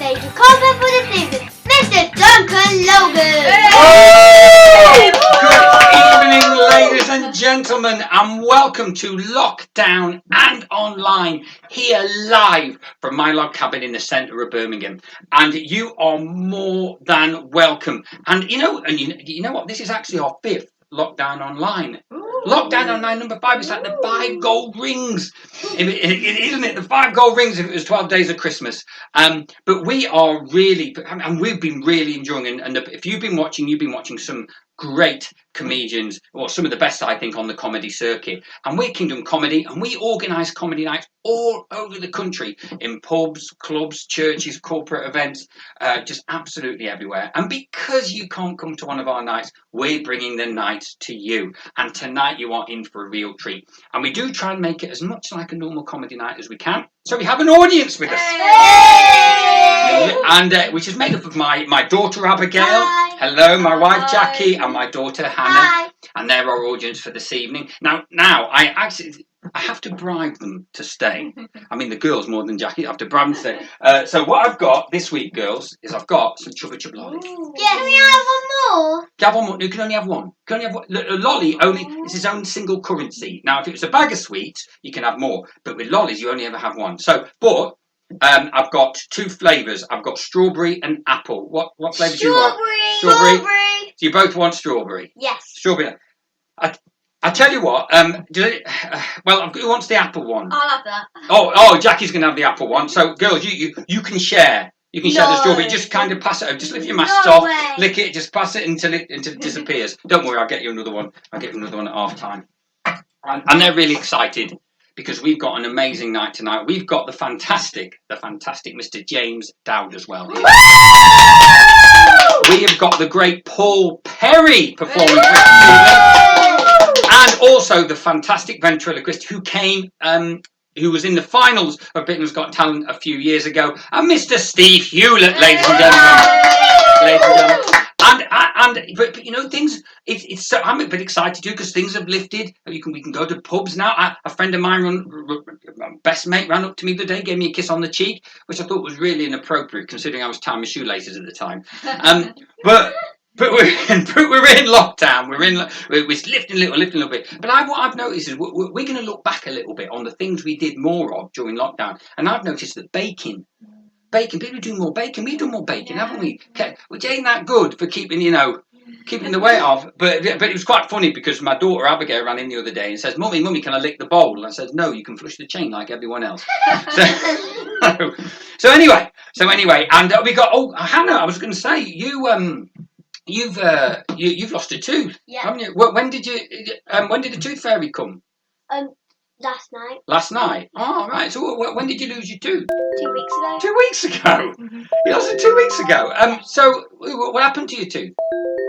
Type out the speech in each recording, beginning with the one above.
Today to cover for this evening, Mr. Duncan Logan. Good evening, ladies and gentlemen, and welcome to Lockdown and Online, here live from my log cabin in the centre of Birmingham. And you are more than welcome. And you know what? This is actually our 5th Lockdown Online. Lockdown Online number 5 is like the 5 gold rings, isn't it? The 5 gold rings if it was 12 days of Christmas. But we are really, and we've been really enjoying, and if you've been watching some great comedians, or some of the best, I think, on the comedy circuit. And we're Kingdom Comedy, and we organise comedy nights all over the country, in pubs, clubs, churches, corporate events, just absolutely everywhere. And because you can't come to one of our nights, we're bringing the nights to you. And tonight you are in for a real treat. And we do try and make it as much like a normal comedy night as we can. So we have an audience with us. And which is made up of my daughter Abigail. Hi. Hello, my wife Jackie, and my daughter Hannah. Hi. And they're our audience for this evening. Now I have to bribe them to stay. I mean, the girls more than Jackie. I have to bribe them to stay. So what I've got this week, girls, is I've got some Chubba Chub lollies. Yeah, can we have one more? Can you have one more? You can only have one. You can only have one. A lolly only is its own single currency. Now, if it was a bag of sweets, you can have more. But with lollies, you only ever have one. So, but I've got 2 flavours. I've got strawberry and apple. What flavour do you want? Strawberry. So you both want strawberry? Yes. Strawberry. I tell you what. Well, who wants the apple one? I'll have that. Oh, Jackie's going to have the apple one. So, girls, you can share. You can share the strawberry. Just kind of pass it over. Just lift your mask off, lick it, just pass it until it disappears. Don't worry, I'll get you another one. I'll get you another one at half time. And they're really excited because we've got an amazing night tonight. We've got the fantastic Mr. James Dowdeswell here. We have got the great Paul Pirie performing for us, and also the fantastic ventriloquist who came. Who was in the finals of Britain's Got Talent a few years ago, and Mr. Steve Hewlett, ladies and gentlemen. But you know, things. It's so, I'm a bit excited too because things have lifted. We can go to pubs now. A friend of mine, best mate, ran up to me the other day, gave me a kiss on the cheek, which I thought was really inappropriate considering I was tying my shoelaces at the time. But we're in lockdown. We're lifting a little bit. But what I've noticed is we're going to look back a little bit on the things we did more of during lockdown. And I've noticed that baking, people do more baking. We've done more baking, haven't we? Which ain't that good for keeping the weight off. But it was quite funny because my daughter Abigail ran in the other day and says, "Mummy, can I lick the bowl?" And I said, "No, you can flush the chain like everyone else." So anyway, and we got Hannah. I was going to say You've lost a tooth, haven't you? When did the tooth fairy come? Last night. Last night? Oh, right. So when did you lose your tooth? 2 weeks ago. 2 weeks ago? You lost it 2 weeks ago? So what happened to your tooth?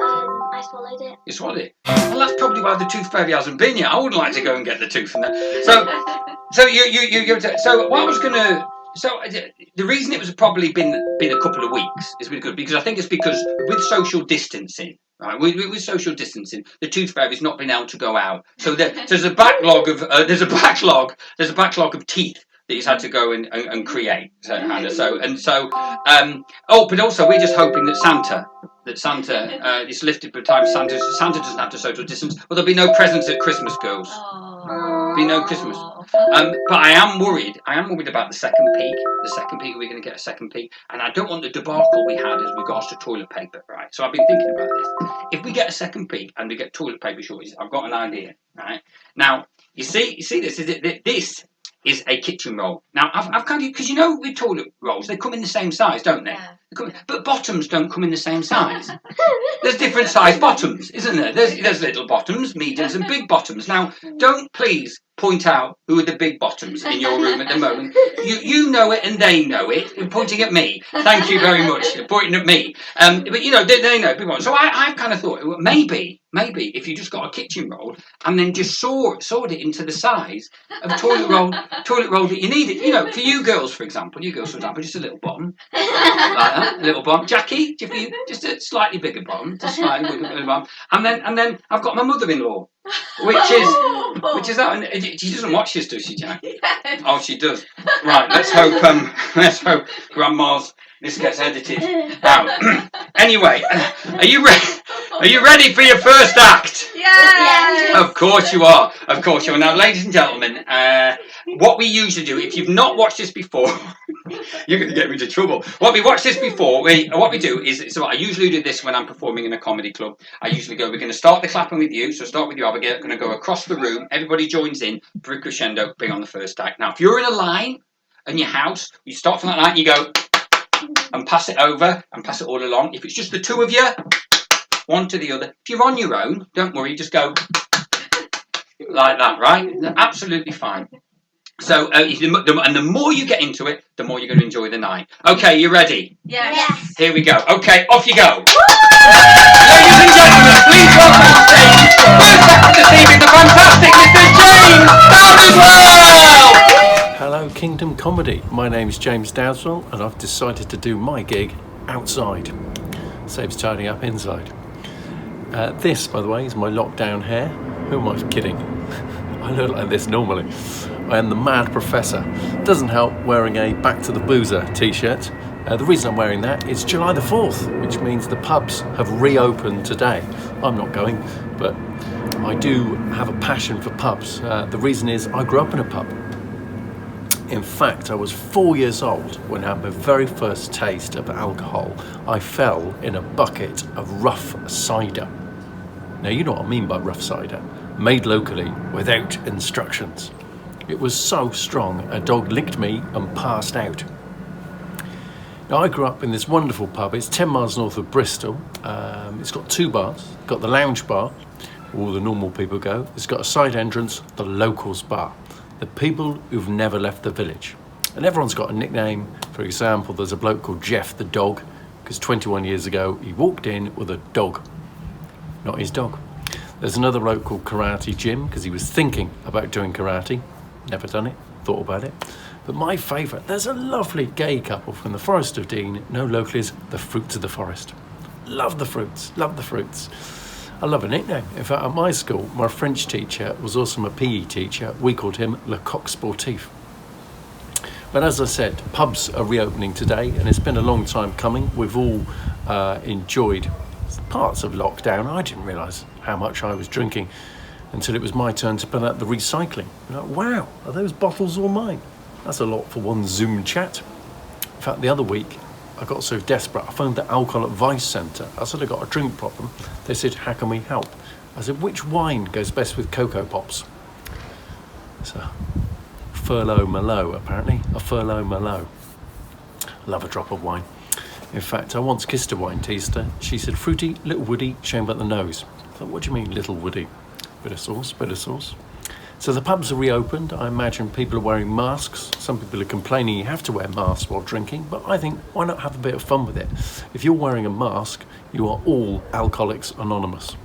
I swallowed it. You swallowed it? Well, that's probably why the tooth fairy hasn't been yet. I would like to go and get the tooth from there. So what I was going to... So the reason it was probably been a couple of weeks is because I think it's because with social distancing, right? With social distancing, the tooth fairy's not been able to go out. So there's a backlog of teeth that he's had to go and create. But also we're just hoping that Santa is lifted by the time Santa doesn't have to social distance. Well, there'll be no presents at Christmas, girls. There'll be no Christmas. But I am worried about the second peak. We're going to get a second peak, and I don't want the debacle we had as regards to toilet paper, right? So I've been thinking about this. If we get a second peak and we get toilet paper shortages, I've got an idea, right? Now, you see this is a kitchen roll. Now, I've kind of, because with toilet rolls, they come in the same size, don't they? Yeah. But bottoms don't come in the same size. There's different size bottoms, isn't there? There's little bottoms, mediums, and big bottoms. Now, don't please point out who are the big bottoms in your room at the moment. You know it and they know it. You're pointing at me. Thank you very much. You're pointing at me. But they know big ones. So I kind of thought maybe if you just got a kitchen roll and then just sawed it into the size of a toilet roll that you needed. For you girls, for example, just a little bottom like that, a little bottom. Jackie, just a slightly bigger bottom, and then I've got my mother-in-law, which is that. And she doesn't watch this, does she, Jack? Yes. Oh, she does. Right. Let's hope Grandma's This gets edited out. Anyway, are you ready? Are you ready for your first act? Yes. Of course you are. Of course you are. Now, ladies and gentlemen, what we usually do, if you've not watched this before, you're going to get me into trouble. What we watched this before, what we do is, so I usually do this when I'm performing in a comedy club. I usually go, we're going to start the clapping with you. So start with you, Abigail. We're going to go across the room. Everybody joins in for a crescendo, bring on the first act. Now, if you're in a line in your house, you start from that line, you go and pass it over and pass it all along. If it's just the two of you, one to the other. If you're on your own, don't worry, just go like that, right? Absolutely fine. So, and the more you get into it, the more you're going to enjoy the night. Okay, you ready? Yes. Here we go. Okay, off you go. Ladies and gentlemen, please welcome on stage, first act of this evening, the fantastic Mr. James Dowdeswell! Hello Kingdom Comedy, my name's James Dowdeswell and I've decided to do my gig outside. Saves tidying up inside. This, by the way, is my lockdown hair. Who am I kidding? I look like this normally. I am the mad professor. Doesn't help wearing a Back to the Boozer t-shirt. The reason I'm wearing that is July the 4th, which means the pubs have reopened today. I'm not going, but I do have a passion for pubs. The reason is I grew up in a pub. In fact, I was 4 years old when I had my very first taste of alcohol. I fell in a bucket of rough cider. Now, you know what I mean by rough cider. Made locally, without instructions. It was so strong, a dog licked me and passed out. Now, I grew up in this wonderful pub. It's 10 miles north of Bristol. It's got two bars. It's got the lounge bar, where all the normal people go. It's got a side entrance, the locals bar. The people who've never left the village. And everyone's got a nickname. For example, there's a bloke called Jeff the dog, because 21 years ago he walked in with a dog, not his dog. There's another bloke called Karate Jim, because he was thinking about doing karate, never done it, thought about it. But my favourite, there's a lovely gay couple from the Forest of Dean, known locally as the Fruits of the Forest. Love the fruits, love the fruits. I love a nickname. In fact, at my school, my French teacher was also my PE teacher. We called him Le Coq Sportif. But as I said, pubs are reopening today, and it's been a long time coming. We've all enjoyed parts of lockdown. I didn't realise how much I was drinking until it was my turn to put out the recycling. Like, wow, are those bottles all mine? That's a lot for one Zoom chat. In fact, the other week, I got so desperate, I phoned the Alcohol Advice Centre. I said I got a drink problem. They said, how can we help? I said, which wine goes best with Cocoa Pops? So, Furlough Merlot, apparently. A Furlough Merlot. Love a drop of wine. In fact, I once kissed a wine taster. She said, fruity, little woody, shame about the nose. I thought, what do you mean, little woody? Bit of sauce, bit of sauce. So the pubs are reopened. I imagine people are wearing masks. Some people are complaining you have to wear masks while drinking, but I think why not have a bit of fun with it? If you're wearing a mask, you are all Alcoholics Anonymous.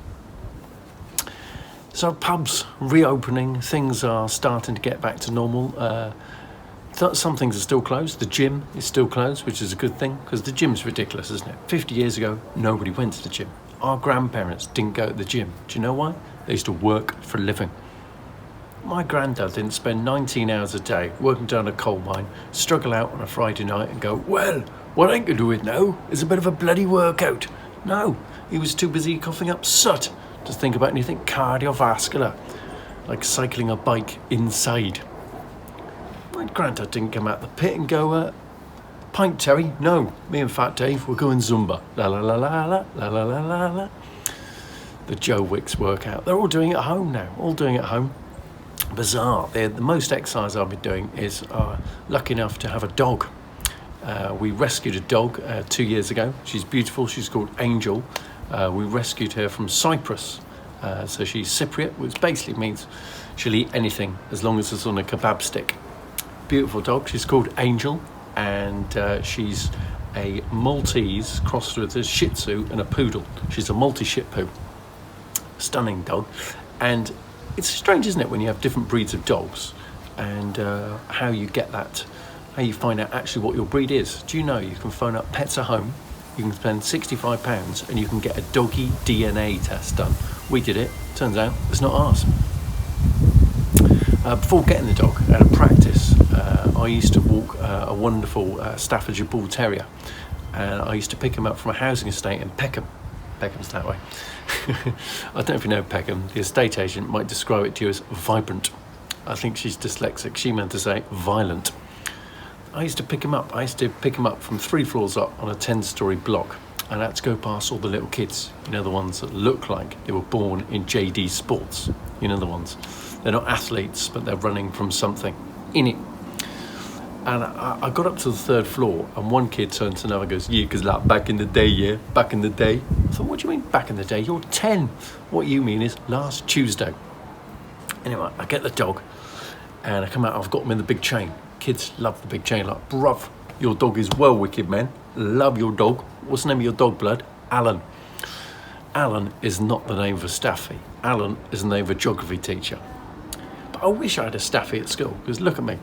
So pubs reopening, things are starting to get back to normal. Some things are still closed. The gym is still closed, which is a good thing, because the gym's ridiculous, isn't it? 50 years ago, nobody went to the gym. Our grandparents didn't go to the gym. Do you know why? They used to work for a living. My granddad didn't spend 19 hours a day working down a coal mine, struggle out on a Friday night and go, well, what I can do it now is a bit of a bloody workout. No, he was too busy coughing up soot to think about anything cardiovascular, like cycling a bike inside. My granddad didn't come out the pit and go, pint Terry, no, me and Fat Dave, we're going Zumba. La la la la la, la la la la la. The Joe Wicks workout, they're all doing it at home now, all doing it at home. Bizarre. The most exercise I've been doing is lucky enough to have a dog. We rescued a dog 2 years ago. She's beautiful. She's called Angel. We rescued her from Cyprus. So she's Cypriot, which basically means she'll eat anything as long as it's on a kebab stick. Beautiful dog. She's called Angel, and she's a Maltese crossed with a Shih Tzu and a Poodle. She's a multi-Shih Poo. Stunning dog. And it's strange, isn't it, when you have different breeds of dogs and how you get that, how you find out actually what your breed is. Do you know you can phone up Pets at Home, you can spend £65 and you can get a doggy DNA test done. We did it. Turns out it's not ours. Before getting the dog, out of practice, I used to walk a wonderful Staffordshire Bull Terrier. and I used to pick him up from a housing estate in Peckham. Peckham's that way. I don't know if you know Peckham. The estate agent might describe it to you as vibrant. I think she's dyslexic. She meant to say violent. I used to pick him up. I used to pick him up from 3 floors up on a 10-storey block, and I had to go past all the little kids. You know, the ones that look like they were born in JD Sports. You know the ones. They're not athletes, but they're running from something in it. And I got up to the 3rd floor, and one kid turned to another and goes, yeah, because like back in the day, yeah, back in the day. I thought, what do you mean back in the day? You're 10. What you mean is last Tuesday. Anyway, I get the dog, and I come out, I've got him in the big chain. Kids love the big chain, like, bruv, your dog is well wicked, man. Love your dog. What's the name of your dog, blood? Alan. Alan is not the name of a staffy. Alan is the name of a geography teacher. But I wish I had a staffy at school, because look at me.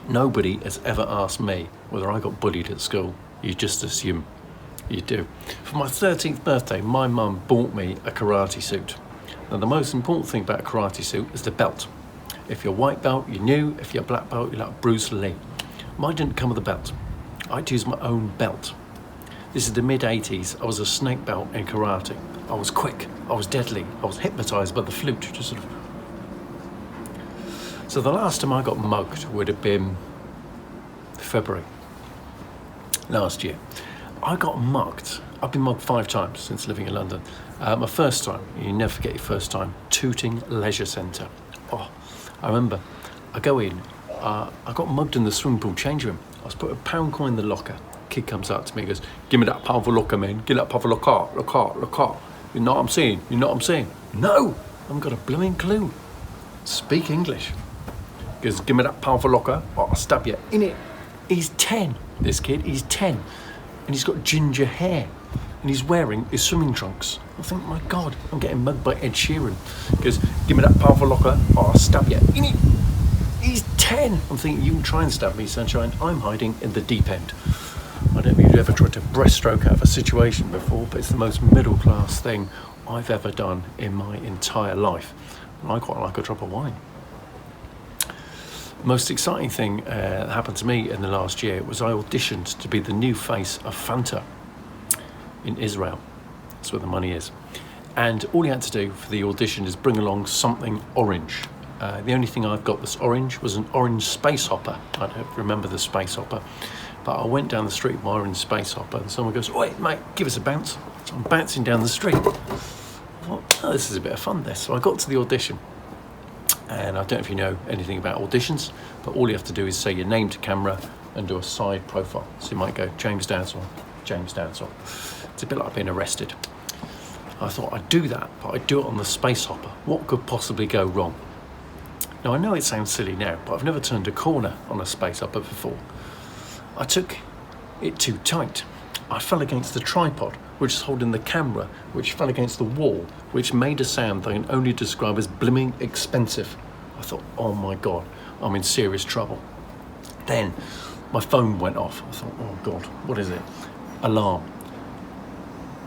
Nobody has ever asked me whether I got bullied at school. You just assume you do. For my 13th birthday, my mum bought me a karate suit. Now, the most important thing about a karate suit is the belt. If you're white belt, you're new. If you're black belt, you're like Bruce Lee. Mine didn't come with a belt. I had to use my own belt. This is the mid-80s. I was a snake belt in karate. I was quick. I was deadly. I was hypnotised by the flute. Just sort of. So the last time I got mugged would have been February last year. I got mugged. I've been mugged 5 times since living in London. My first time, you never forget your first time, Tooting Leisure Centre. Oh, I remember, I go in, I got mugged in the swimming pool change room. I was put a £1 coin in the locker. Kid comes up to me and goes, give me that powerful locker, man. Give that powerful locker. You know what I'm saying? You know what I'm saying? No, I haven't got a blooming clue. Speak English. He goes, give me that powerful locker, or I'll stab you. In it. He's 10, this kid, he's 10. And he's got ginger hair. And he's wearing his swimming trunks. I think, my God, I'm getting mugged by Ed Sheeran. He goes, give me that powerful locker, or I'll stab you. In it. He's 10. I'm thinking, you can try and stab me, sunshine. I'm hiding in the deep end. I don't know if you've ever tried to breaststroke out of a situation before, but it's the most middle-class thing I've ever done in my entire life. And I quite like a drop of wine. The most exciting thing that happened to me in the last year was I auditioned to be the new face of Fanta in Israel. That's where the money is. And all you had to do for the audition is bring along something orange. The only thing I've got that's orange was an orange space hopper. I don't remember the space hopper. But I went down the street with my orange space hopper, and someone goes, wait, mate, give us a bounce. So I'm bouncing down the street. I thought, oh, this is a bit of fun, this. So I got to the audition. And I don't know if you know anything about auditions, but all you have to do is say your name to camera and do a side profile. So you might go, James Dowdeswell, James Dowdeswell. It's a bit like being arrested. I thought I'd do that, but I'd do it on the space hopper. What could possibly go wrong? Now, I know it sounds silly now, but I've never turned a corner on a space hopper before. I took it too tight. I fell against the tripod, which is holding the camera, which fell against the wall, which made a sound that I can only describe as blimming expensive. I thought, oh my God, I'm in serious trouble. Then my phone went off. I thought, oh God, what is it? Alarm.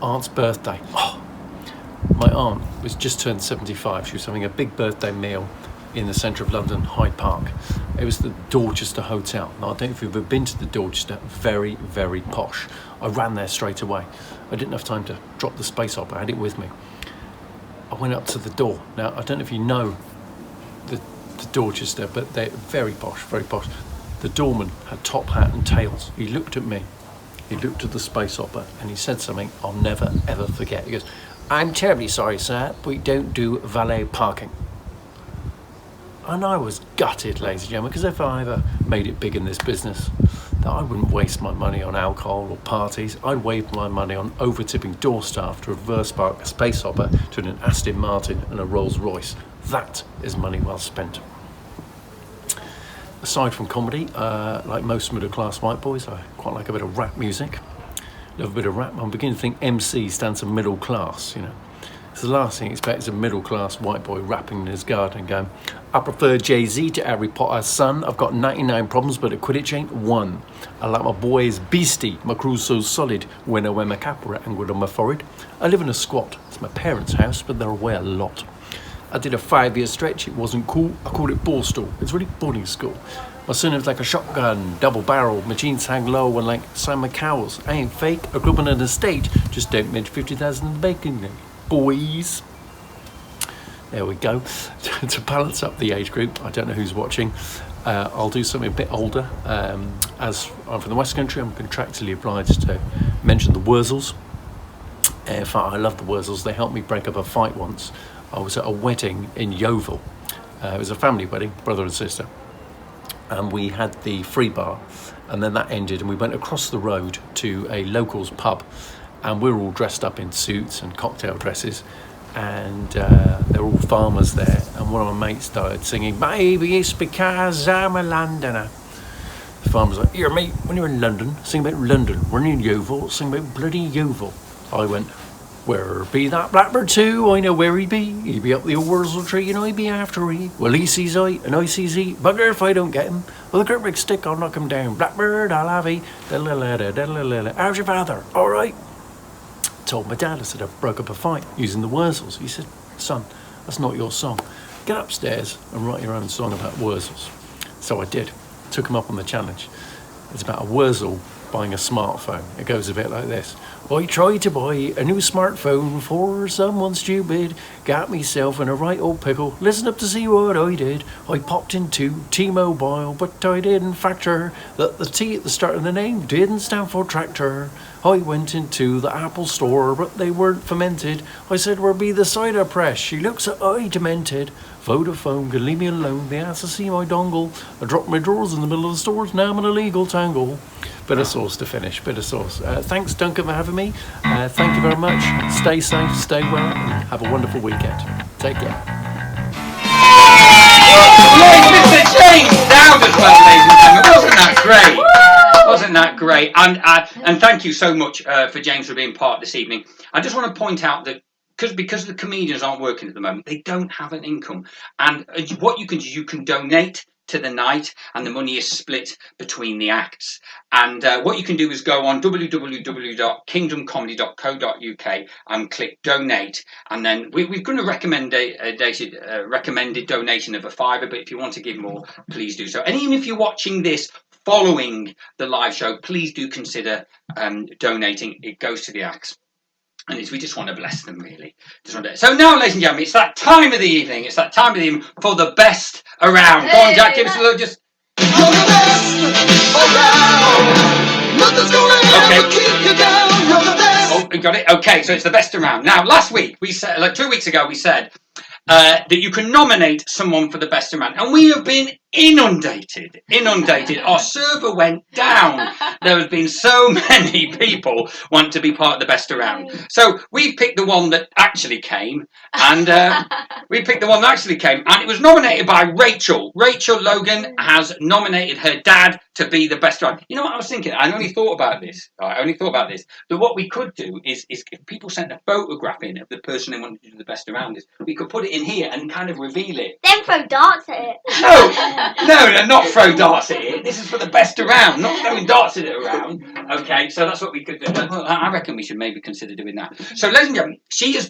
Aunt's birthday. Oh, my aunt was just turned 75. She was having a big birthday meal in the centre of London, Hyde Park. It was the Dorchester Hotel. Now, I don't know if you've ever been to the Dorchester, very, very posh. I ran there straight away. I didn't have time to drop the space hopper, I had it with me. I went up to the door. Now, I don't know if you know the Dorchester, but they're very posh, very posh. The doorman had top hat and tails. He looked at me, he looked at the space hopper, and he said something I'll never, ever forget. He goes, I'm terribly sorry, sir, but we don't do valet parking. And I was gutted, ladies and gentlemen, because if I ever made it big in this business, that I wouldn't waste my money on alcohol or parties. I'd waste my money on over-tipping door staff to reverse park a space hopper to an Aston Martin and a Rolls Royce. That is money well spent. Aside from comedy, like most middle-class white boys, I quite like a bit of rap music. Love a bit of rap. I'm beginning to think MC stands for middle class, you know. It's the last thing you expect is a middle-class white boy rapping in his garden and going, I prefer Jay-Z to Harry Potter's son. I've got 99 problems, but at Quidditch ain't one. I like my boys beastie. My crew's so solid. When I wear my cap angled on my forehead. I live in a squat. It's my parents' house, but they're away a lot. I did a 5-year stretch. It wasn't cool. I called it Borstal. It's really boarding school. My son is like a shotgun, double barrel, my jeans hang low and like Simon Cowell's. I ain't fake, a grub on an estate, just don't mention 50,000 in the bacon, boys. There we go. To balance up the age group, I don't know who's watching, I'll do something a bit older. As I'm from the West Country, I'm contractually obliged to mention the Wurzels. In fact, I love the Wurzels. They helped me break up a fight once. I was at a wedding in Yeovil. It was a family wedding, brother and sister. And we had the free bar, and then that ended, and we went across the road to a locals pub, and we were all dressed up in suits and cocktail dresses, and they were all farmers there, and one of my mates started singing, "Baby, it's because I'm a Londoner." The farmer's like, "Here mate, when you're in London, sing about London. We're in Yeovil, sing about bloody Yeovil." I went, "Where be that blackbird too? I know where he be. He be up the old Wurzel tree and I be after he. Well, he sees I and I sees he. Bugger if I don't get him. With a great big stick I'll knock him down. Blackbird, I'll have he. How's your father? All right." Told my dad, I said, "I broke up a fight using the Wurzels." He said, "Son, that's not your song. Get upstairs and write your own song about Wurzels." So I did. Took him up on the challenge. It's about a Wurzel buying a smartphone. It goes a bit like this. "I tried to buy a new smartphone for someone stupid. Got myself in a right old pickle. Listen up to see what I did. I popped into T-Mobile, but I didn't factor that the T at the start of the name didn't stand for tractor. I went into the Apple store, but they weren't fermented. I said, where be the cider press? She looks at I demented. Vodafone can leave me alone. They asked to see my dongle. I dropped my drawers in the middle of the stores. Now I'm in a legal tangle." Bit of sauce to finish, bit of sauce. Thanks, Duncan, for having me. Thank you very much. Stay safe, stay well, and have a wonderful weekend. Take care. Mr. James Dowdeswell, ladies and gentlemen. Wasn't that great? Wasn't that great? And thank you so much for James for being part this evening. I just want to point out that because the comedians aren't working at the moment, they don't have an income. And what you can do, you can donate to the night, and the money is split between the acts. And what you can do is go on www.kingdomcomedy.co.uk and click donate, and then we're going to recommend a recommended donation of £5, but if you want to give more, please do so. And even if you're watching this following the live show, please do consider donating. It goes to the acts. And we just want to bless them, really. So now, ladies and gentlemen, it's that time of the evening. It's that time of the evening for the best around. Go on, Jack, give us a little just... You're the best around. Nothing's gonna ever keep you down. You're the best. Oh, we got it? Okay, so it's the best around. Now, last week, we said, like 2 weeks ago, we said that you can nominate someone for the best around. And we have been inundated. Our server went down. There have been so many people want to be part of the best around. So we picked the one that actually came, and it was nominated by Rachel. Rachel Logan has nominated her dad to be the best around. You know what I was thinking? I only thought about this. That what we could do is if people sent a photograph in of the person they wanted to do the best around is, we could put it in here and kind of reveal it. Then throw darts at it. No, not throw darts at it. This is for the best around, not throwing darts at it around. Okay, so that's what we could do. I reckon we should maybe consider doing that. So, ladies and gentlemen, she has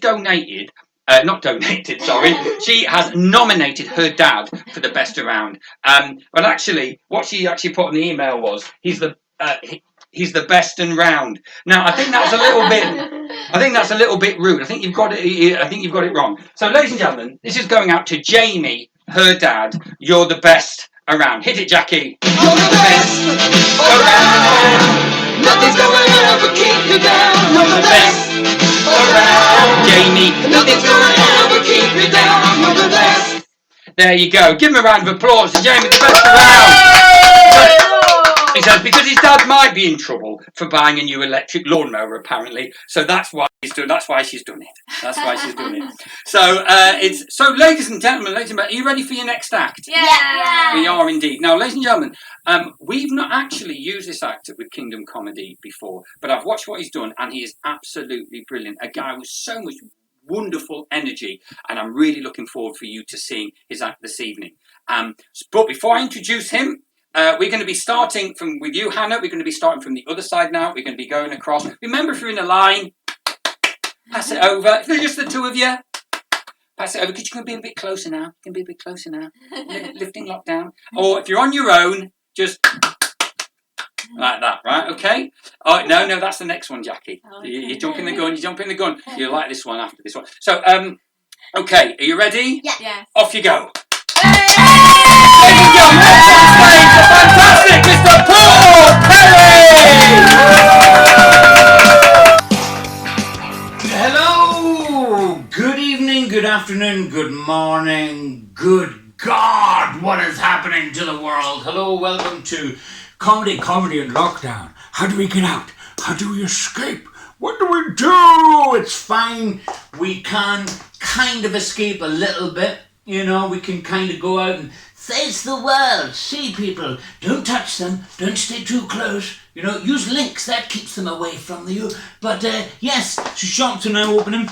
she has nominated her dad for the best around. But actually, what she actually put in the email was, he's the best and round. Now, I think that's a little bit rude. I think you've got it wrong. So, ladies and gentlemen, this is going out to Jamie, her dad. You're the best around. Hit it, Jackie. You're the best around. Nothing's gonna ever keep you down. You're the best around. Jamie. Nothing's gonna ever keep you down. You're the best. There you go. Give him a round of applause to Jamie, the best around. He says because his dad might be in trouble for buying a new electric lawnmower, apparently. So that's why she's done it. So ladies and gentlemen, are you ready for your next act? Yeah. We are indeed. Now, ladies and gentlemen, we've not actually used this actor with Kingdom Comedy before, but I've watched what he's done, and he is absolutely brilliant. A guy with so much wonderful energy, and I'm really looking forward for you to seeing his act this evening. But before I introduce him, we're going to be starting with you, Hannah. We're going to be starting from the other side now. We're going to be going across. Remember, if you're in a line, pass it over. If there's just the two of you, Pass it over. Could you be a bit closer now? You can be a bit closer now. Lifting lockdown. Or if you're on your own, just like that, right? Okay. Oh no, that's the next one, Jackie. You're jumping the gun. You're jumping the gun. You like this one after this one. So, okay. Are you ready? Yeah. Yes. Off you go. Ladies and gentlemen, next on stage, the fantastic Mr. Paul Pirie! Hello! Good evening, good afternoon, good morning, good God, what is happening to the world? Hello, welcome to Comedy in Lockdown. How do we get out? How do we escape? What do we do? It's fine. We can kind of escape a little bit. You know, we can kind of go out and face the world, see people. Don't touch them. Don't stay too close. You know, use links. That keeps them away from you. But, yes, so shops are now opening.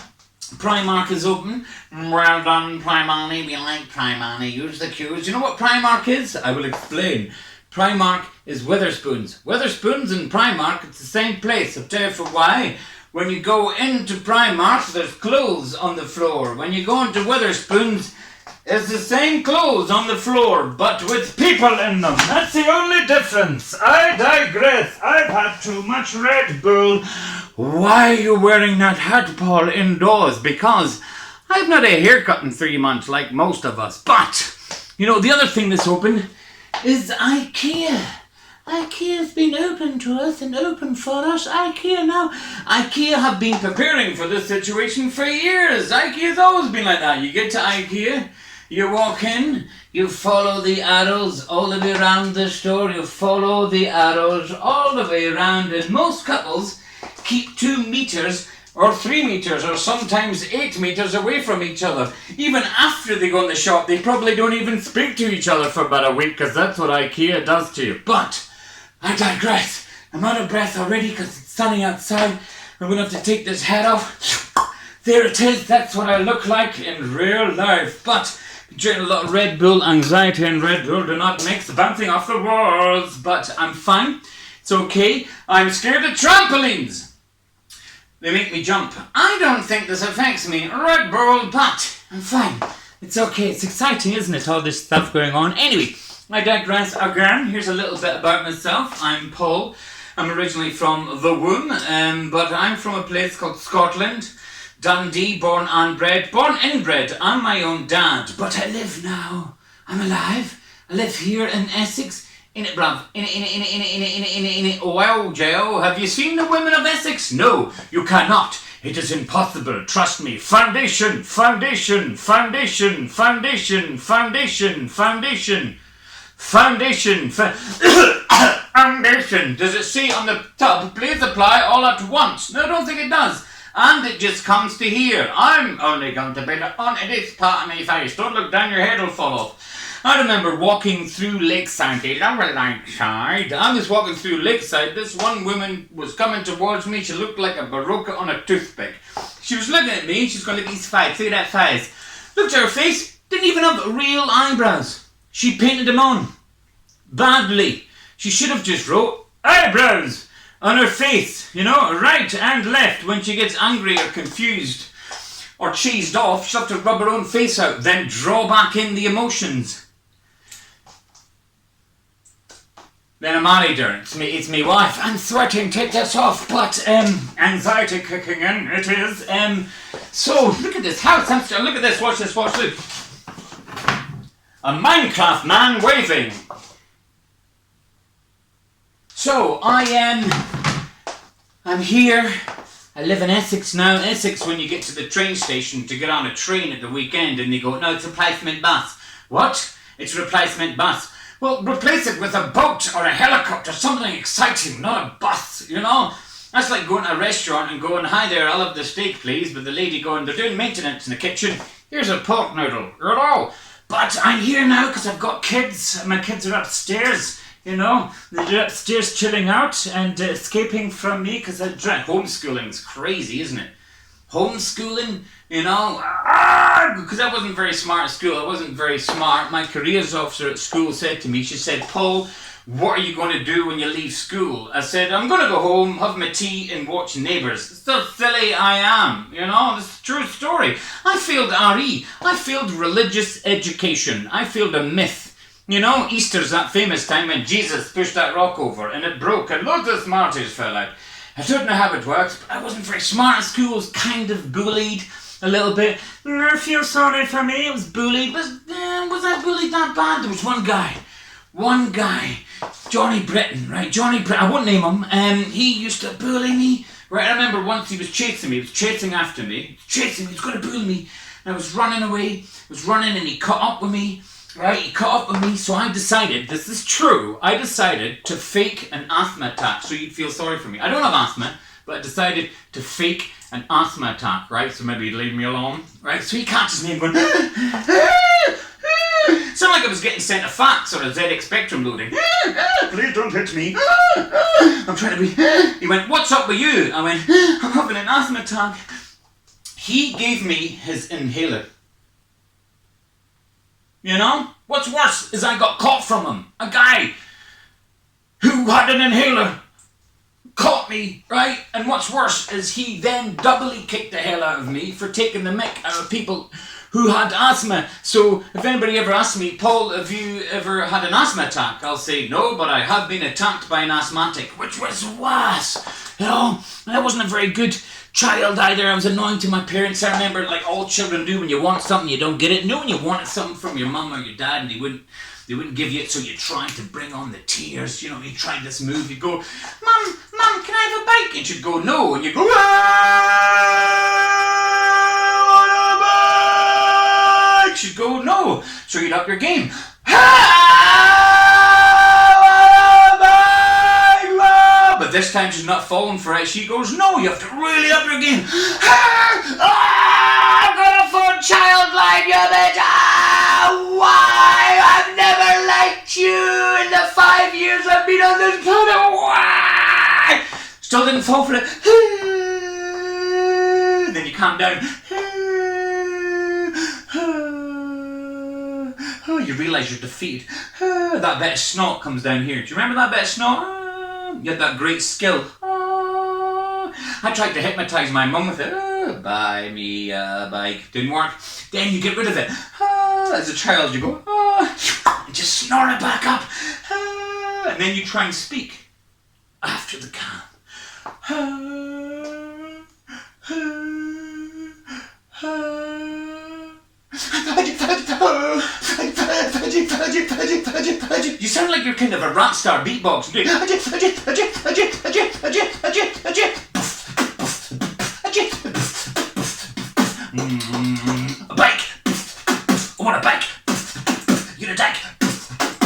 Primark is open. Well done, Primani. We like Primani. Use the queues. You know what Primark is? I will explain. Primark is Wetherspoons. Wetherspoons and Primark, it's the same place. I'll tell you for why. When you go into Primark, there's clothes on the floor. When you go into Wetherspoons, it's the same clothes on the floor, but with people in them. That's the only difference. I digress. I've had too much Red Bull. Why are you wearing that hat, Paul, indoors? Because I've not a haircut in 3 months like most of us. But, you know, the other thing that's open is IKEA. IKEA's been open to us and open for us. IKEA have been preparing for this situation for years. IKEA's always been like that. You get to IKEA, you walk in, you follow the arrows all the way around the store. You follow the arrows all the way around. And most couples keep 2 meters or 3 meters or sometimes 8 meters away from each other. Even after they go in the shop, they probably don't even speak to each other for about a week, because that's what IKEA does to you. But I digress. I'm out of breath already because it's sunny outside. I'm going to have to take this hat off. There it is. That's what I look like in real life. But drinking a lot of Red Bull, anxiety and Red Bull do not mix, bouncing off the walls. But I'm fine. It's okay. I'm scared of trampolines. They make me jump. I don't think this affects me. Red Bull, but I'm fine. It's okay. It's exciting, isn't it? All this stuff going on. Anyway, I digress again. Here's a little bit about myself. I'm Paul. I'm originally from the womb, but I'm from a place called Scotland. Dundee, born and bred. Born inbred. I'm my own dad, but I live now. I'm alive. I live here in Essex. In it, bruv. In it. Wow, J.O. Have you seen the women of Essex? No, you cannot. It is impossible. Trust me. Foundation. Foundation. Foundation. Foundation. Foundation. Foundation. Foundation. Foundation. Does it say on the tub, please apply all at once? No, I don't think it does. And it just comes to here. I'm only going to be on this part of my face. Don't look down, your head will fall off. I remember walking through Lakeside. I was walking through Lakeside. This one woman was coming towards me. She looked like a Baroka on a toothpick. She was looking at me. She's going to these face. See that face? Looked at her face. Didn't even have real eyebrows. She painted them on. Badly. She should have just wrote eyebrows on her face. You know, right and left. When she gets angry or confused or cheesed off, she'll have to rub her own face out. Then draw back in the emotions. Then I married her. It's me wife. I'm sweating, take this off. But, anxiety kicking in, it is. So, look at this house. Look at this, watch this. A Minecraft man waving. So, I'm here. I live in Essex now. Essex, when you get to the train station to get on a train at the weekend and they go, no, it's a replacement bus. What? It's a replacement bus. Well, replace it with a boat or a helicopter, something exciting, not a bus, you know? That's like going to a restaurant and going, hi there, I'll have the steak, please, but the lady going, they're doing maintenance in the kitchen. Here's a pork noodle, you know? But I'm here now because I've got kids. My kids are upstairs, you know? They're upstairs chilling out and escaping from me because homeschooling's crazy, isn't it? Homeschooling, you know, because I wasn't very smart at school. I wasn't very smart. My careers officer at school said to me, she said, Paul, what are you going to do when you leave school? I said, I'm going to go home, have my tea and watch Neighbours. It's so silly I am, you know, it's a true story. I failed RE, I failed religious education, I failed a myth. You know, Easter's that famous time when Jesus pushed that rock over and it broke and loads of smarties fell out. I don't know how it works, but I wasn't very smart at school, I was kind of bullied a little bit. I feel sorry for me, I was bullied. Was I bullied that bad? There was one guy, Johnny Britton, right? Johnny Britton, I won't name him, he used to bully me. Right, I remember once he was chasing me, he was chasing after me, he was going to bully me. And I was running away, and he caught up with me. Right, he caught up with me, so I decided, this is true, I decided to fake an asthma attack so you'd feel sorry for me. I don't have asthma, but I decided to fake an asthma attack, right? So maybe he'd leave me alone, right? So he catches me and going, sounded like I was getting sent a fax or a ZX Spectrum loading. Please don't hit me. I'm trying to be... He went, what's up with you? I went, I'm having an asthma attack. He gave me his inhaler. You know? What's worse is I got caught from him. A guy who had an inhaler caught me, right? And what's worse is he then doubly kicked the hell out of me for taking the mick out of people who had asthma. So if anybody ever asks me, Paul, have you ever had an asthma attack? I'll say, no, but I have been attacked by an asthmatic, which was worse. You know, I wasn't a very good child either. I was annoying to my parents. I remember, like all children do, when you want something, you don't get it. You know, when you wanted something from your mum or your dad and they wouldn't give you it, so you tried to bring on the tears. You know, you tried this move. You go, Mum, can I have a bike? And she'd go, no. And you go, I want a bike. She'd go, no. So you'd up your game. But this time she's not falling for it. She goes, no, you have to really up your game. I've got a phone child line, you bitch. Why? I've never liked you in the 5 years I've been on this planet. Why? Still didn't fall for it. And then you calm down. You realise you're defeated. That bit of snot comes down here. Do you remember that bit of snot? You had that great skill. I tried to hypnotise my mum with it. Buy me a bike. Didn't work. Then you get rid of it. As a child you go, and just snort it back up. And then you try and speak after the calm. You sound like you're kind of a rap star beatbox. A bike. I want a bike. You're a dyke.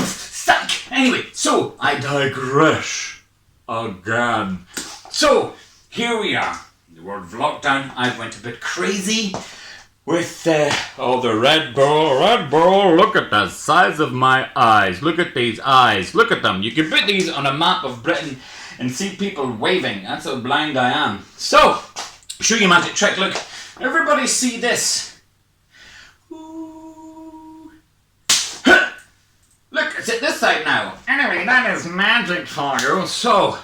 Psych. Anyway, so I digress again. So here we are. The word of lockdown. I went a bit crazy. With the Red Bull, look at the size of my eyes. Look at these eyes. Look at them. You can put these on a map of Britain and see people waving. That's how blind I am. So, show you a magic trick. Look, everybody see this. Ooh. Look, it's at this side now. Anyway, that is magic for you. So,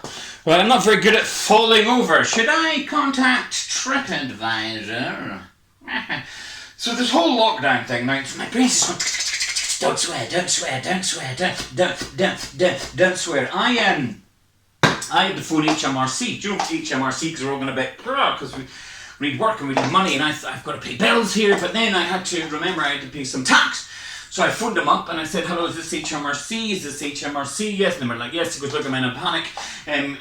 well, I'm not very good at falling over. Should I contact TripAdvisor? So this whole lockdown thing, now my brain's just going, don't swear. I had to phone HMRC. Do you know HMRC? Because we're all going a bit, because we need work and we need money, and I've got to pay bills here. But then I had to remember I had to pay some tax. So I phoned them up and I said, hello, is this HMRC? Is this HMRC? Yes. And they were like, yes. He goes, look, I'm in a panic.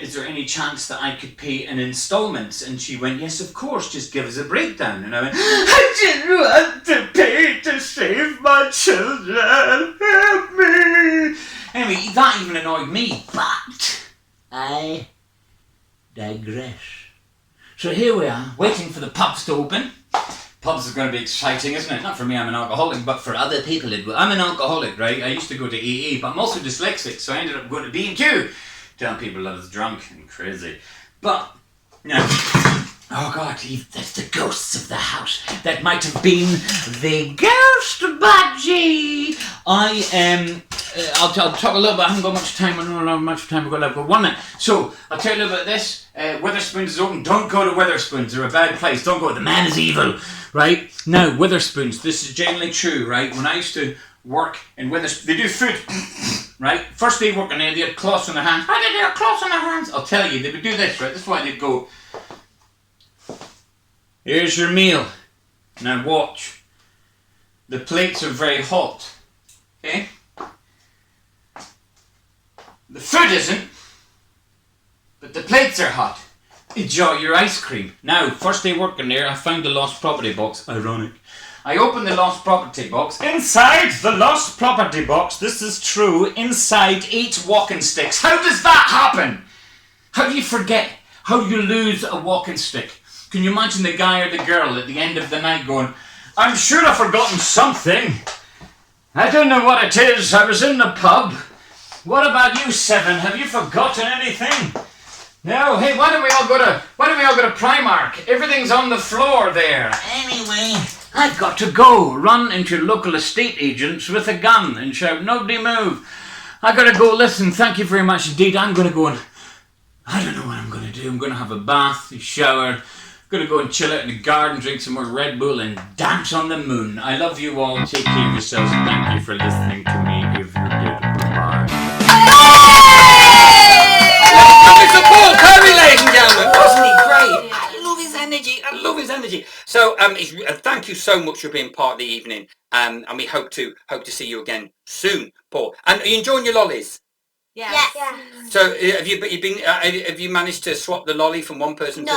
Is there any chance that I could pay in installments? And she went, yes, of course. Just give us a breakdown. And I went, I didn't want to pay to save my children. Help me. Anyway, that even annoyed me. But I digress. So here we are, waiting for the pubs to open. Pubs is going to be exciting, isn't it? Not for me, I'm an alcoholic, but for other people it will. I'm an alcoholic, right? I used to go to AA, but I'm also dyslexic, so I ended up going to B&Q. Telling people I was drunk and crazy. But, no. Oh God, that's the ghosts of the house. That might have been the ghost budgie. I'll talk a little bit. I haven't got much time. I don't know how much time we've got left. But 1 minute. So I'll tell you a little bit of this. Wetherspoons is open. Don't go to Wetherspoons. They're a bad place. Don't go. The man is evil. Right? Now, Wetherspoons. This is genuinely true, right? When I used to work in Wetherspoons, they do food. Right? First day working there, they had cloths on their hands. How did they have cloths on their hands? I'll tell you. They would do this, right? This is why they'd go, here's your meal. Now watch. The plates are very hot. Okay? The food isn't, but the plates are hot. Enjoy your ice cream. Now, first day working there, I found the lost property box. Ironic. I opened the lost property box. Inside the lost property box, this is true, inside 8 walking sticks. How does that happen? How do you forget? How do you lose a walking stick? Can you imagine the guy or the girl at the end of the night going, I'm sure I've forgotten something. I don't know what it is. I was in the pub. What about you, Seven? Have you forgotten anything? No. Hey, why don't we all go to Primark? Everything's on the floor there. Anyway, I've got to go. Run into local estate agents with a gun and shout, nobody move. I gotta go. Listen, thank you very much indeed. I'm gonna go and I don't know what I'm gonna do. I'm gonna have a bath, a shower. Gonna go and chill out in the garden, drink some more Red Bull and dance on the moon. I love you all. Take care of yourselves. Thank you for listening to me. If you did, bye. Support Pirie, ladies and gentlemen. Wasn't he great? I love his energy. I love his energy. So, thank you so much for being part of the evening. And we hope to see you again soon, Paul. And are you enjoying your lollies? Yes. So have you managed to swap the lolly from one person to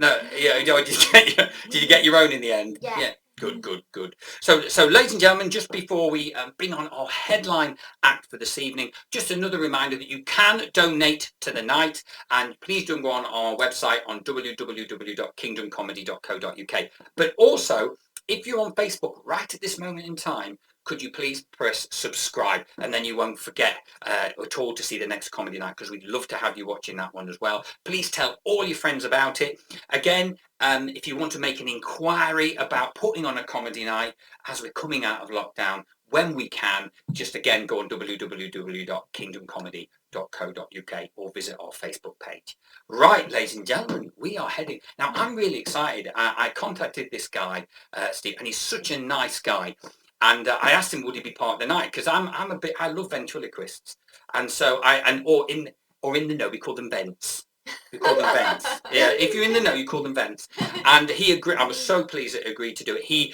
no? Yeah. Did you get your own in the end? Yeah. Good. So ladies and gentlemen, just before we bring on our headline act for this evening, just another reminder that you can donate to the night, and please do go on our website on www.kingdomcomedy.co.uk. But also, if you're on Facebook right at this moment in time, could you please press subscribe, and then you won't forget at all to see the next comedy night, because we'd love to have you watching that one as well. Please tell all your friends about it. Again, if you want to make an inquiry about putting on a comedy night as we're coming out of lockdown, when we can, just again go on www.kingdomcomedy.co.uk or visit our Facebook page. Right, ladies and gentlemen, we are heading. Now, I'm really excited. I contacted this guy, Steve, and he's such a nice guy. And I asked him, would he be part of the night? Because I love ventriloquists. And so or in the know, we call them vents. We call them vents. Yeah, if you're in the know, you call them vents. And he agreed. I was so pleased that he agreed to do it. He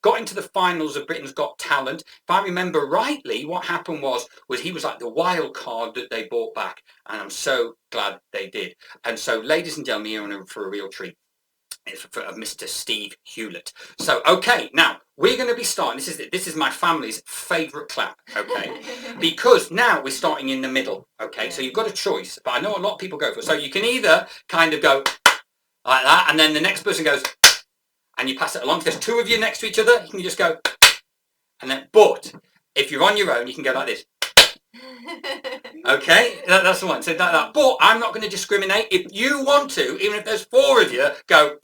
got into the finals of Britain's Got Talent. If I remember rightly, what happened was he was like the wild card that they brought back. And I'm so glad they did. And so, ladies and gentlemen, you're in for a real treat. It's for Mr. Steve Hewlett. So, okay, now we're going to be starting. This is my family's favourite clap, okay? Because now we're starting in the middle, okay? So you've got a choice, but I know a lot of people go for it. So you can either kind of go like that, and then the next person goes, and you pass it along. If there's two of you next to each other, you can just go, and then. But if you're on your own, you can go like this. Okay, that's the one. So that. But I'm not going to discriminate. If you want to, even if there's 4 of you, go.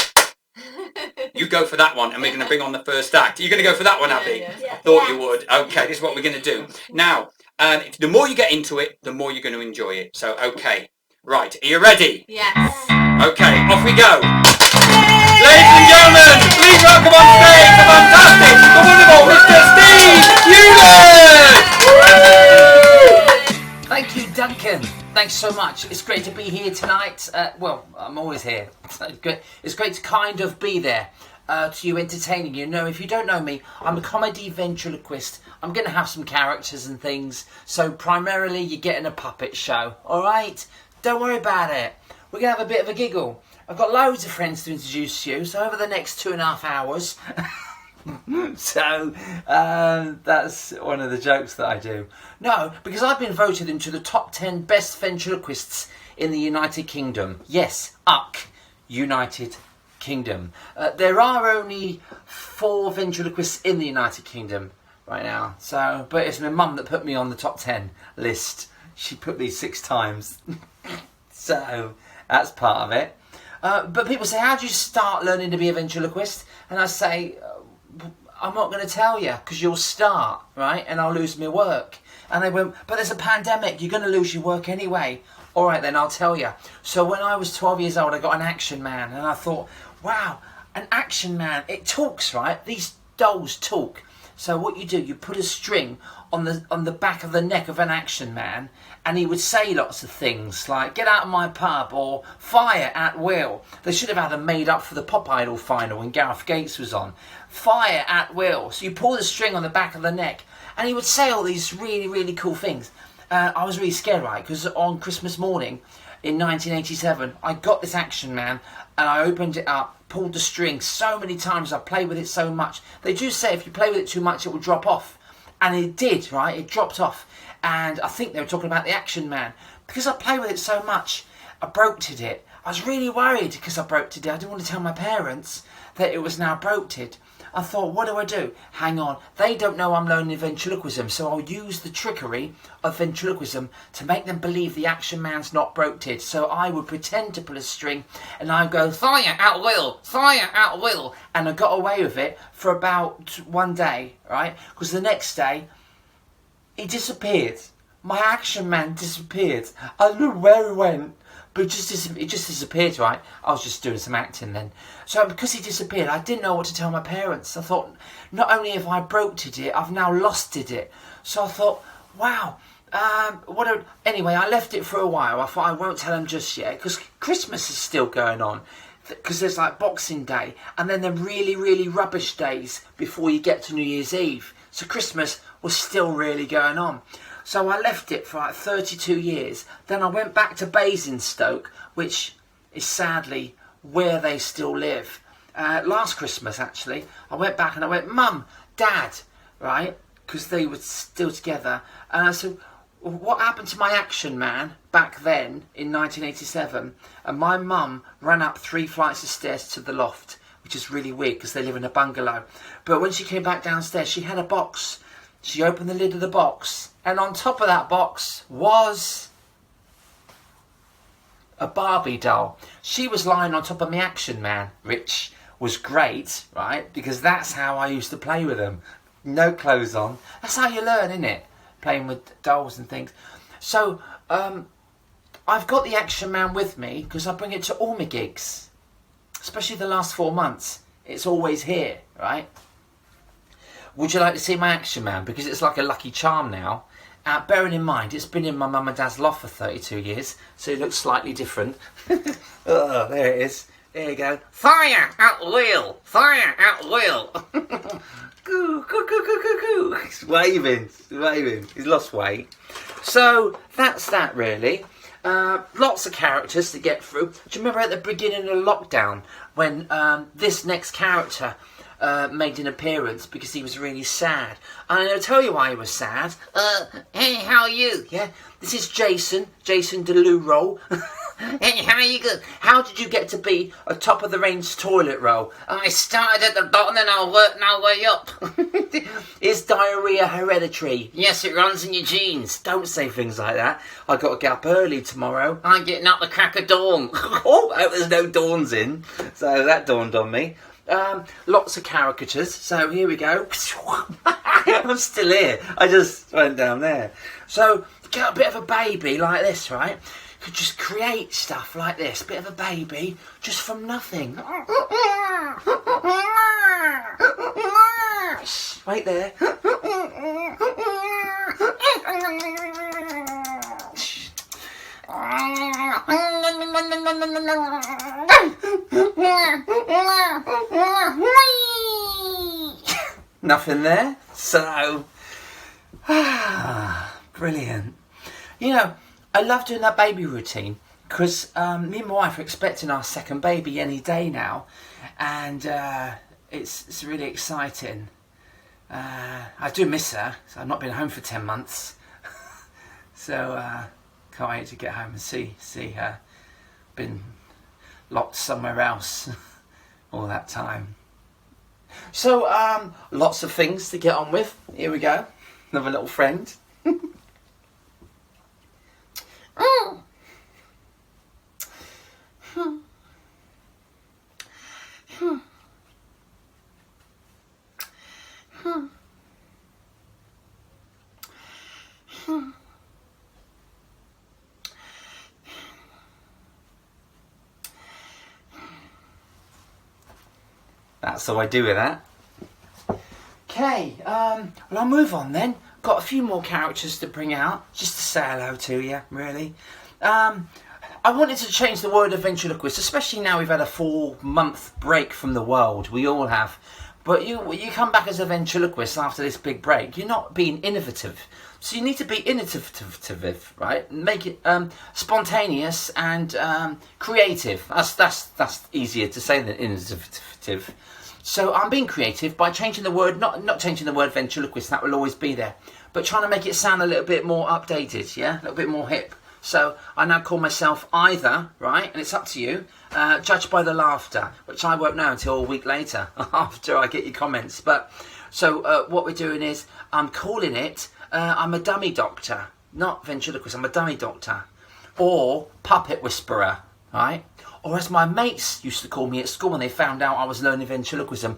You go for that one, and we're going to bring on the first act. You're going to go for that one, Abby? Yeah. Thought you would. Okay, this is what we're going to do. Now, the more you get into it, the more you're going to enjoy it. So, okay. Right, are you ready? Yes. Okay, off we go. Ladies and gentlemen, please welcome on stage the fantastic, the wonderful Mr. Steve Hewlett! Thank you, Duncan. Thanks so much. It's great to be here tonight. Well, I'm always here. It's great to kind of be there to you, entertaining you. No, if you don't know me, I'm a comedy ventriloquist. I'm going to have some characters and things. So primarily, you're getting a puppet show. All right? Don't worry about it. We're going to have a bit of a giggle. I've got loads of friends to introduce to you. So over the next 2.5 hours... So that's one of the jokes that I do. No, because I've been voted into the top 10 best ventriloquists in the United Kingdom. Yes, United Kingdom. There are only 4 ventriloquists in the United Kingdom right now. So, but it's my mum that put me on the top 10 list. She put me 6 times. So that's part of it. But people say, how do you start learning to be a ventriloquist? And I say... I'm not going to tell you, because you'll start, right, and I'll lose my work. And they went, but there's a pandemic, you're going to lose your work anyway. All right, then I'll tell you. So when I was 12 years old, I got an Action Man, and I thought, wow, an Action Man, it talks, right? These dolls talk. So what you do, you put a string on the back of the neck of an Action Man, and he would say lots of things like, get out of my pub, or fire at will. They should have had them made up for the Pop Idol final when Gareth Gates was on. Fire at will. So you pull the string on the back of the neck, and he would say all these really, really cool things. I was really scared, right? Because on Christmas morning in 1987, I got this Action Man, and I opened it up, pulled the string so many times, I played with it so much. They do say if you play with it too much, it will drop off. And it did, right? It dropped off. And I think they were talking about the Action Man. Because I played with it so much, I broke-ted it. I was really worried because I broke-ted it. I didn't want to tell my parents that it was now broke-ted. I thought, what do I do? Hang on, they don't know I'm learning ventriloquism, so I'll use the trickery of ventriloquism to make them believe the Action Man's not broke-ted. So I would pretend to pull a string, and I'd go, fire at will, fire at will. And I got away with it for about one day, right? Because the next day, he disappeared. My Action Man disappeared. I don't know where he went. But it just disappeared, right? I was just doing some acting then. So because he disappeared, I didn't know what to tell my parents. I thought, not only have I broke-ted it, I've now lost-ted it. So I thought, wow, anyway, I left it for a while. I thought I won't tell them just yet, because Christmas is still going on. Because there's like Boxing Day, and then the really, really rubbish days before you get to New Year's Eve. So Christmas was still really going on. So I left it for like 32 years. Then I went back to Basingstoke, which is sadly where they still live. Last Christmas, actually, I went back and I went, Mum, Dad, right? Because they were still together. So what happened to my Action Man back then in 1987? And my mum ran up 3 flights of stairs to the loft, which is really weird because they live in a bungalow. But when she came back downstairs, she had a box. She opened the lid of the box, and on top of that box was a Barbie doll. She was lying on top of my Action Man, which was great, right? Because that's how I used to play with them. No clothes on. That's how you learn, isn't it? Playing with dolls and things. So, I've got the Action Man with me because I bring it to all my gigs. Especially the last 4 months. It's always here, right? Would you like to see my Action Man? Because it's like a lucky charm now. Bearing in mind, it's been in my mum and dad's loft for 32 years, so it looks slightly different. Oh, there it is. There you go. Fire at will! Fire at will! Coo, coo, coo, coo, coo, coo. He's waving. He's waving. He's lost weight. So, that's that, really. Lots of characters to get through. Do you remember at the beginning of lockdown when this next character made an appearance because he was really sad? And I'll tell you why he was sad. Hey, how are you? Yeah, this is Jason Deluroll. Hey, how are you good? How did you get to be a top of the range toilet roll? I started at the bottom and I'll work my way up. Is diarrhea hereditary? Yes, it runs in your genes. Don't say things like that. I got to get up early tomorrow. I'm getting up the crack of dawn. Oh, I hope there's no dawns in. So that dawned on me. Lots of caricatures. So here we go. I'm still here. I just went down there. So get a bit of a baby like this, right? Could just create stuff like this. Bit of a baby just from nothing. Right there. Nothing there. So, brilliant. You know, I love doing that baby routine because me and my wife are expecting our second baby any day now, and it's really exciting. I do miss her. So I've not been home for 10 months, so can't wait to get home and see her. Been locked somewhere else all that time. So lots of things to get on with. Here we go. Another little friend. That's how I do with that. Okay, well I'll move on then. Got a few more characters to bring out, just to say hello to you, really. I wanted to change the word of ventriloquist, especially now we've had a 4-month break from the world. We all have. But you come back as a ventriloquist after this big break. You're not being innovative. So you need to be innovative, right? Make it spontaneous and creative. That's easier to say than innovative. So I'm being creative by changing the word, not changing the word ventriloquist, that will always be there, but trying to make it sound a little bit more updated, yeah? A little bit more hip. So I now call myself Either, right? And it's up to you. Judged by the laughter, which I won't know until a week later after I get your comments. But so what we're doing is I'm calling it, I'm a dummy doctor, not ventriloquist, I'm a dummy doctor. Or puppet whisperer, right? Or as my mates used to call me at school when they found out I was learning ventriloquism.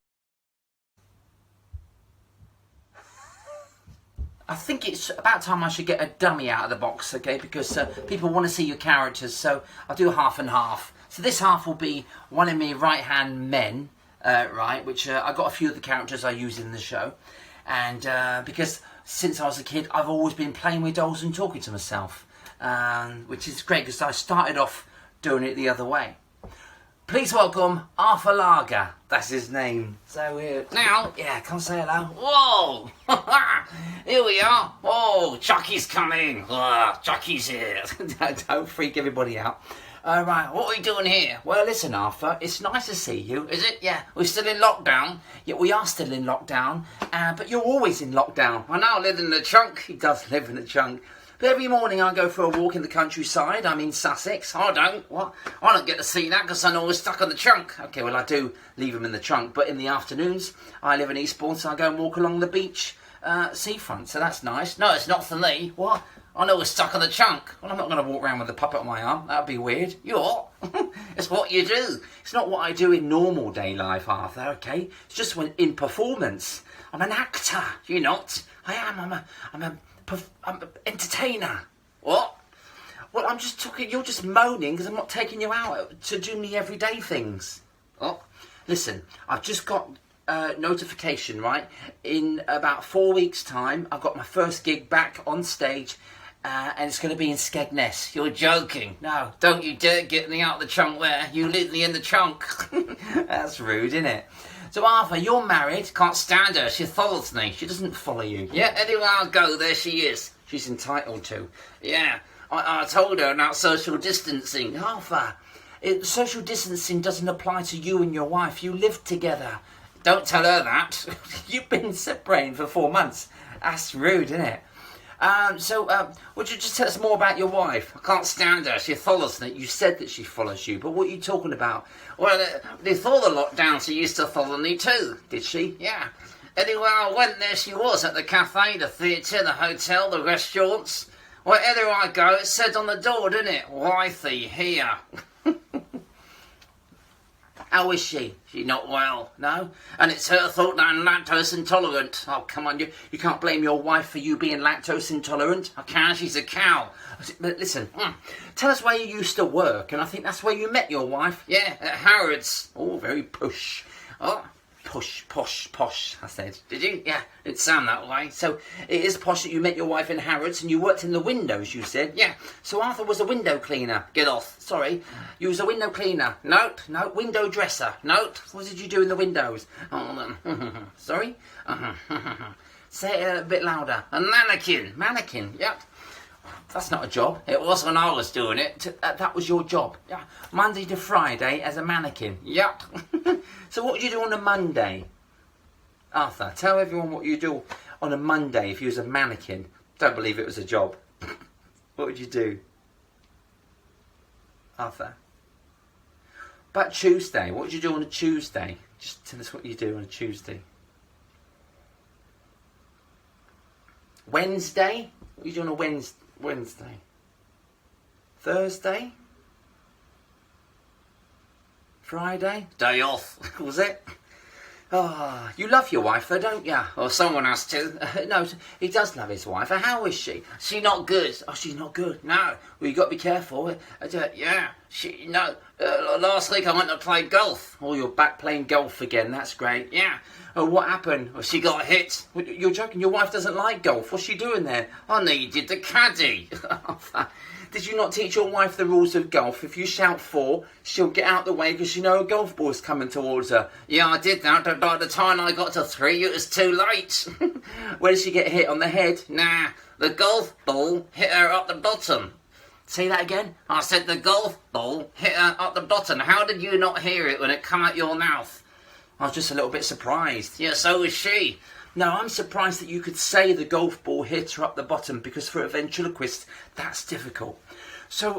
I think it's about time I should get a dummy out of the box, okay? Because people want to see your characters, so I'll do half and half. So this half will be one of my right-hand men, right? Which I got a few of the characters I use in the show. And because since I was a kid, I've always been playing with dolls and talking to myself. Which is great, because I started off doing it the other way. Please welcome Arthur Lager. That's his name. So weird. Now, yeah, come say hello. Whoa! Here we are. Oh, Chucky's coming. Chucky's here. Don't freak everybody out. Right, what are we doing here? Well, listen, Arthur, it's nice to see you. Is it? Yeah, we're still in lockdown. Yeah, we are still in lockdown. But you're always in lockdown. I now live in the trunk. He does live in the trunk. But every morning I go for a walk in the countryside. I'm in Sussex. I don't. What? I don't get to see that because I'm always stuck on the trunk. Okay, well, I do leave him in the trunk. But in the afternoons, I live in Eastbourne, so I go and walk along the beach seafront. So that's nice. No, it's not for me. What? I know we're stuck on the trunk. Well, I'm not going to walk around with a puppet on my arm. That would be weird. You're? It's what you do. It's not what I do in normal day life, Arthur, okay? It's just when in performance. I'm an actor. You're not. I am. I'm an entertainer. What? Well, I'm just talking. You're just moaning because I'm not taking you out to do me everyday things. Oh, listen. I've just got notification. Right, in about 4 weeks' time, I've got my first gig back on stage, and it's going to be in Skegness. You're joking? No, don't you dare get me out of the trunk there. You leave me in the trunk. That's rude, isn't it? So Arthur, you're married. Can't stand her. She follows me. She doesn't follow you. Yeah, anywhere I go, there she is. She's entitled to. Yeah, I told her about social distancing. Arthur, social distancing doesn't apply to you and your wife. You live together. Don't tell her that. You've been separated for 4 months. That's rude, isn't it? Would you just tell us more about your wife? I can't stand her. She follows me. You said that she follows you, but what are you talking about? Well, before the lockdown, she used to follow me too. Did she? Yeah. Anywhere I went, there she was, at the cafe, the theatre, the hotel, the restaurants. Wherever I go, it said on the door, didn't it? Wifey, here. How is she? She not well, no? And it's her fault that I'm lactose intolerant. Oh, come on, you can't blame your wife for you being lactose intolerant. I can, she's a cow. But listen, tell us where you used to work, and I think that's where you met your wife. Yeah, at Harrods. Oh, very push. Oh, posh, I said. Did you? Yeah, it sounded that way. So it is posh that you met your wife in Harrods and you worked in the windows, you said. Yeah. So Arthur was a window cleaner. Get off. Sorry. You was a window cleaner. Nope. No. Window dresser. Nope. What did you do in the windows? Oh, sorry? Say it a bit louder. A mannequin. Mannequin. Yep. That's not a job. It was when I was doing it. That was your job. Yeah. Monday to Friday as a mannequin. Yep. So what would you do on a Monday? Arthur, tell everyone what you do on a Monday if you was a mannequin. Don't believe it was a job. What would you do? Arthur. About Tuesday. What would you do on a Tuesday? Just tell us what you do on a Tuesday. Wednesday? What do you do on a Wednesday? Thursday? Friday? Day off, was it? Oh, you love your wife though, don't you? Or someone has to. No, he does love his wife. How is she? She not good. Oh, she's not good. No. Well, you got to be careful. Yeah. Last week I went to play golf. Oh, you're back playing golf again. That's great. Yeah. Oh, what happened? Well, she got hit. You're joking. Your wife doesn't like golf. What's she doing there? I needed the caddy. Did you not teach your wife the rules of golf? If you shout 4, she'll get out the way because you know a golf ball's coming towards her. Yeah, I did that, but by the time I got to 3, it was too late. Where did she get hit? On the head? Nah, the golf ball hit her up the bottom. Say that again? I said the golf ball hit her up the bottom. How did you not hear it when it come out your mouth? I was just a little bit surprised. Yeah, so was she. No, I'm surprised that you could say the golf ball hit her up the bottom, because for a ventriloquist, that's difficult. So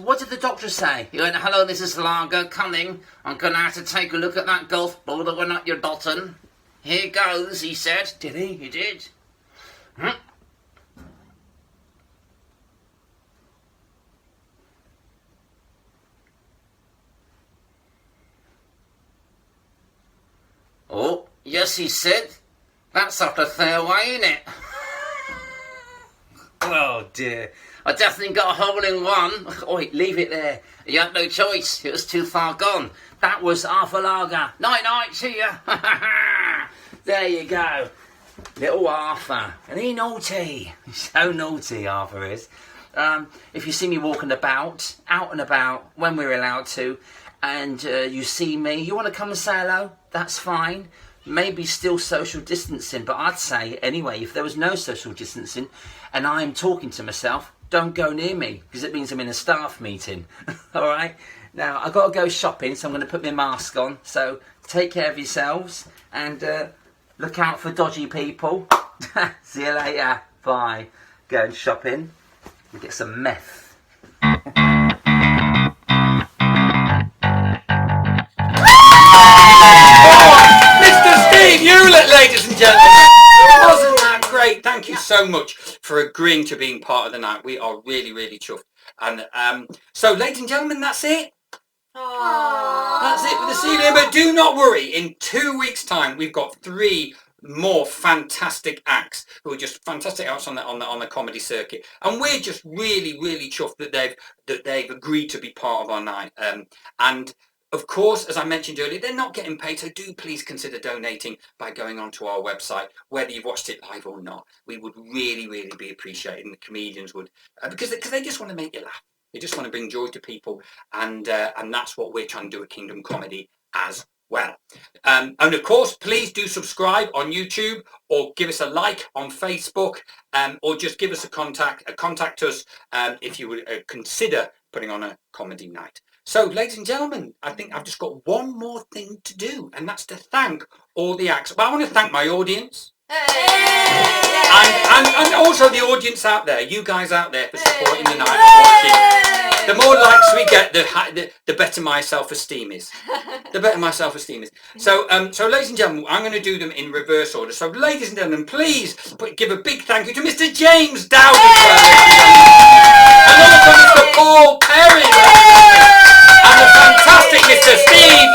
what did the doctor say? He went, hello, this is Lager coming. I'm going to have to take a look at that golf ball that went up your bottom. Here goes, he said. Did he? He did. Oh, yes, he said. That's up the fairway, isn't it? Oh, dear. I definitely got a hole in one. Oh, wait, leave it there. You had no choice. It was too far gone. That was Arthur Lager. Night-night, see ya. There you go. Little Arthur. And he naughty. He's so naughty, Arthur is. If you see me walking about, out and about, when we're allowed to, and you see me, you want to come and say hello? That's fine. Maybe still social distancing, but I'd say anyway, if there was no social distancing and I'm talking to myself, don't go near me, because it means I'm in a staff meeting. All right? Now, I've got to go shopping, so I'm going to put my mask on. So take care of yourselves and look out for dodgy people. See you later. Bye. Going shopping. We get some meth. Hewlett, ladies and gentlemen. Wasn't that great? Thank you so much for agreeing to being part of the night. We are really, really chuffed. And so, ladies and gentlemen, that's it. That's it for this evening. But do not worry. In 2 weeks' time, we've got 3 more fantastic acts who are just fantastic acts on the comedy circuit, and we're just really, really chuffed that they've agreed to be part of our night. And of course, as I mentioned earlier, they're not getting paid, so do please consider donating by going onto our website, whether you've watched it live or not. We would really, really be appreciating. The comedians would, because they just want to make you laugh. They just want to bring joy to people, and that's what we're trying to do at Kingdom Comedy as well. And of course, please do subscribe on YouTube, or give us a like on Facebook, or just give us contact us if you would consider putting on a comedy night. So, ladies and gentlemen, I think I've just got one more thing to do, and that's to thank all the acts. But I want to thank my audience. And also the audience out there, you guys out there for supporting the night and watching. The more likes we get, the better my self-esteem is. The better my self-esteem is. So, ladies and gentlemen, I'm going to do them in reverse order. So, ladies and gentlemen, please give a big thank you to Mr. James Dowdeswell. And also Mr. Paul Pirie. And the fantastic Mr. Steve